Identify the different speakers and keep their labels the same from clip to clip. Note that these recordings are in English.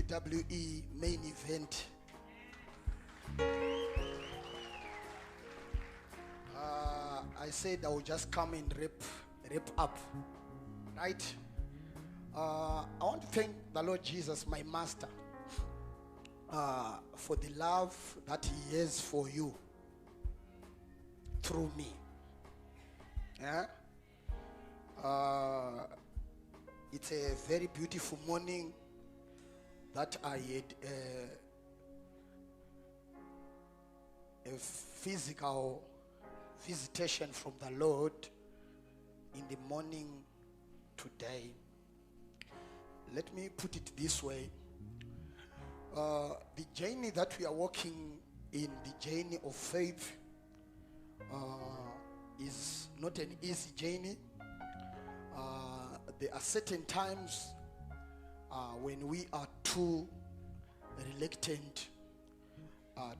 Speaker 1: WWE main event. I said I would just come and wrap up, right? I want to thank the Lord Jesus, my master, for the love that he has for you through me. Yeah? It's a very beautiful morning that I had a physical visitation from the Lord in the morning today. Let me put it this way. The journey that we are walking in, the journey of faith, is not an easy journey. There are certain times when we are too reluctant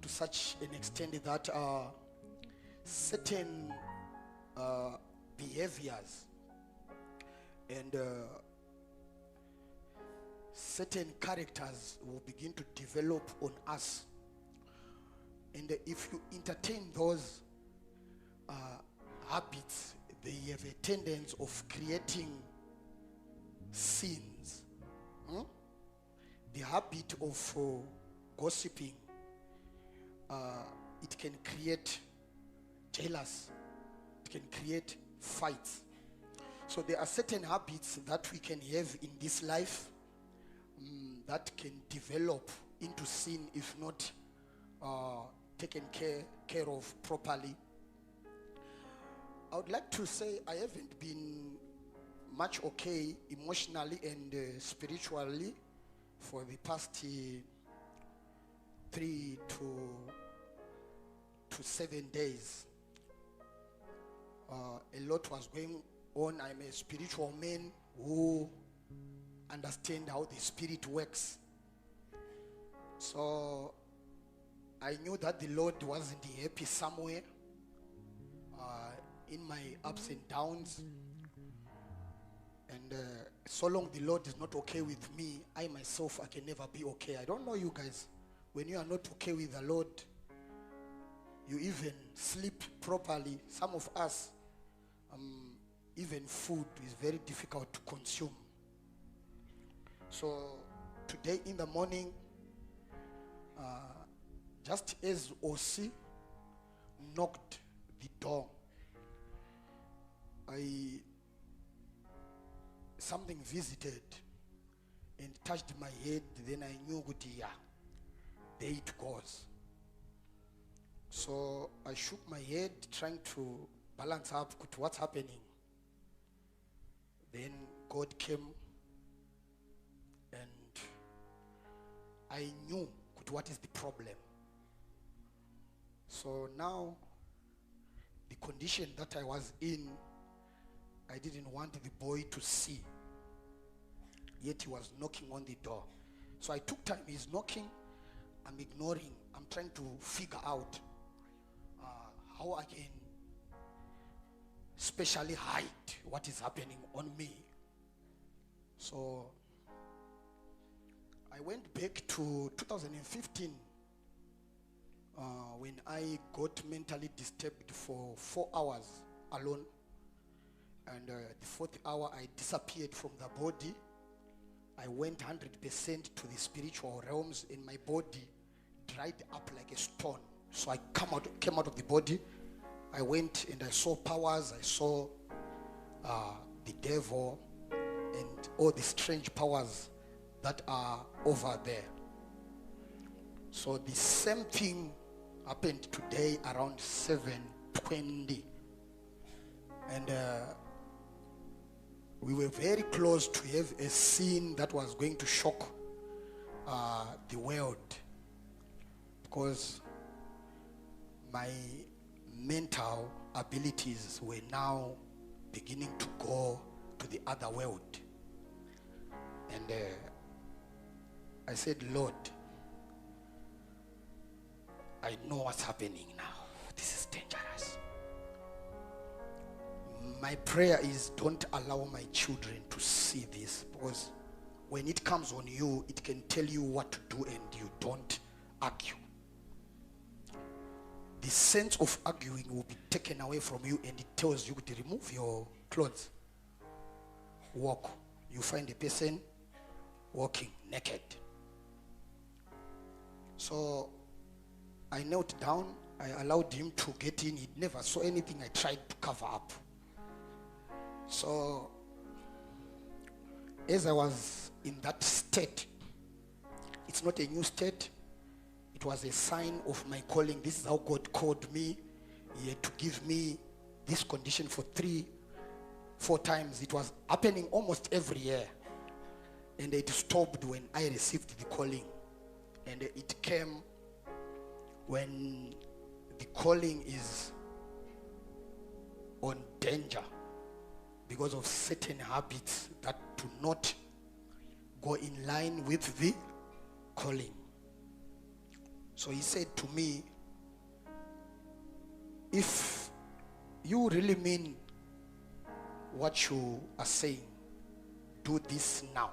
Speaker 1: to such an extent that certain behaviors and certain characters will begin to develop on us, and if you entertain those habits, they have a tendency of creating sins. The habit of gossiping, it can create jealousy, it can create fights. So there are certain habits that we can have in this life that can develop into sin if not taken care of properly. I would like to say I haven't been much okay emotionally and spiritually for the past 3 to 7 days. A lot was going on. I'm a spiritual man who understand how the spirit works. So I knew that the Lord wasn't happy somewhere in my ups and downs. And so long the Lord is not okay with me, I myself, I can never be okay. I don't know you guys. When you are not okay with the Lord, you even sleep properly. Some of us, even food is very difficult to consume. So today in the morning, just as OC knocked the door, something visited and touched my head. Then I knew good, yeah, there it goes. So I shook my head trying to balance up to what's happening. Then God came and I knew what is the problem. So now the condition that I was in, I didn't want the boy to see. Yet he was knocking on the door. So I took time. He's knocking. I'm ignoring. I'm trying to figure out how I can specially hide what is happening on me. So I went back to 2015 when I got mentally disturbed for 4 hours alone. And the 4th hour, I disappeared from the body. I went 100% to the spiritual realms, and my body dried up like a stone. So I came out of the body. I went and I saw powers. I saw the devil and all the strange powers that are over there. So the same thing happened today around 7:20. And we were very close to have a scene that was going to shock the world, because my mental abilities were now beginning to go to the other world. And I said, Lord, I know what's happening now. This is dangerous. My prayer is, don't allow my children to see this, because when it comes on you, it can tell you what to do and you don't argue. The sense of arguing will be taken away from you, and it tells you to remove your clothes. Walk. You find a person walking naked. So I knelt down. I allowed him to get in. He never saw anything. I tried to cover up. So as I was in that state, it's not a new state. It was a sign of my calling. This is how God called me. He had to give me this condition for 3-4 times. It was happening almost every year. And it stopped when I received the calling. And it came when the calling is on danger because of certain habits that do not go in line with the calling. So he said to me, if you really mean what you are saying, do this now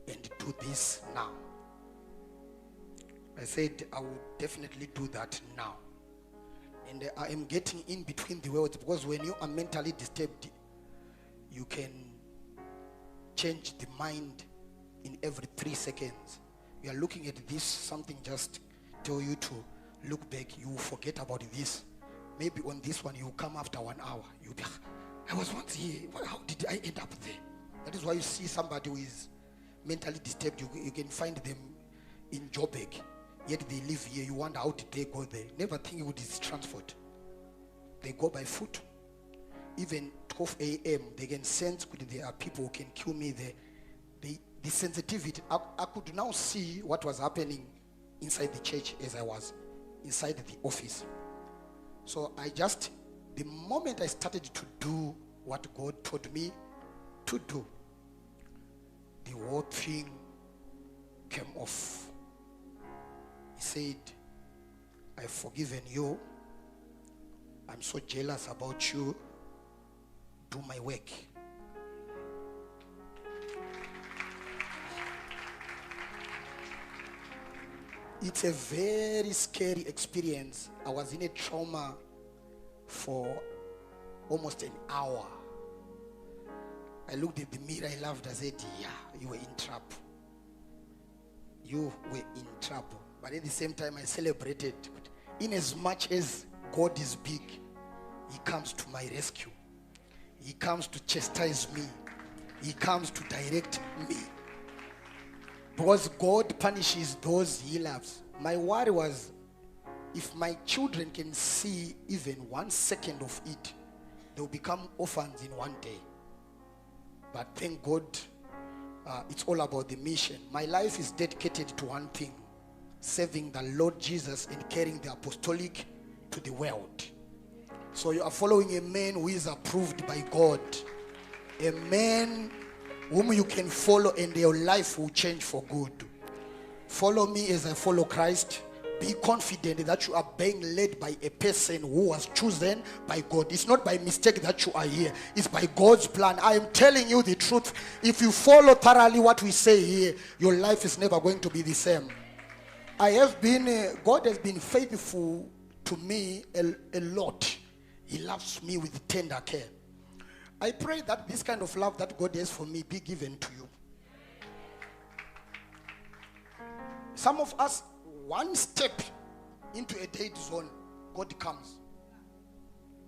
Speaker 1: and do this now. I said, I will definitely do that now. And I am getting in between the words, because when you are mentally disturbed, you can change the mind in every 3 seconds. You are looking at this, something just tell you to look back, you forget about this. Maybe on this one you come after 1 hour. You'll be, I was once here, how did I end up there? That is why you see somebody who is mentally disturbed, you can find them in Joburg, yet they live here. You wonder, how did they go there? Never think it is transport. They go by foot. Even 12 a.m. they can sense there are people who can kill me there. The sensitivity, I could now see what was happening inside the church as I was inside the office. So the moment I started to do what God told me to do, the whole thing came off. He said, I've forgiven you. I'm so jealous about you. Do my work. It's a very scary experience. I was in a trauma for almost an hour. I looked at the mirror, I laughed, I said, yeah, you were in trouble. You were in trouble. But at the same time, I celebrated. In as much as God is big, He comes to my rescue. He comes to chastise me. He comes to direct me. Because God punishes those He loves. My worry was, if my children can see even 1 second of it, they'll become orphans in 1 day. But thank God, it's all about the mission. My life is dedicated to one thing: serving the Lord Jesus and carrying the apostolic to the world. So you are following a man who is approved by God. A man whom you can follow and your life will change for good. Follow me as I follow Christ. Be confident that you are being led by a person who was chosen by God. It's not by mistake that you are here. It's by God's plan. I am telling you the truth. If you follow thoroughly what we say here, your life is never going to be the same. God has been faithful to me a lot. He loves me with tender care. I pray that this kind of love that God has for me be given to you. Some of us, one step into a dead zone, God comes.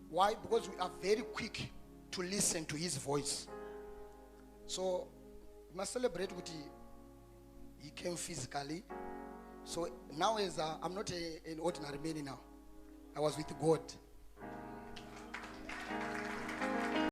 Speaker 1: Why? Because we are very quick to listen to His voice. So, we must celebrate with He came physically. So now I'm not an ordinary man now. I was with God.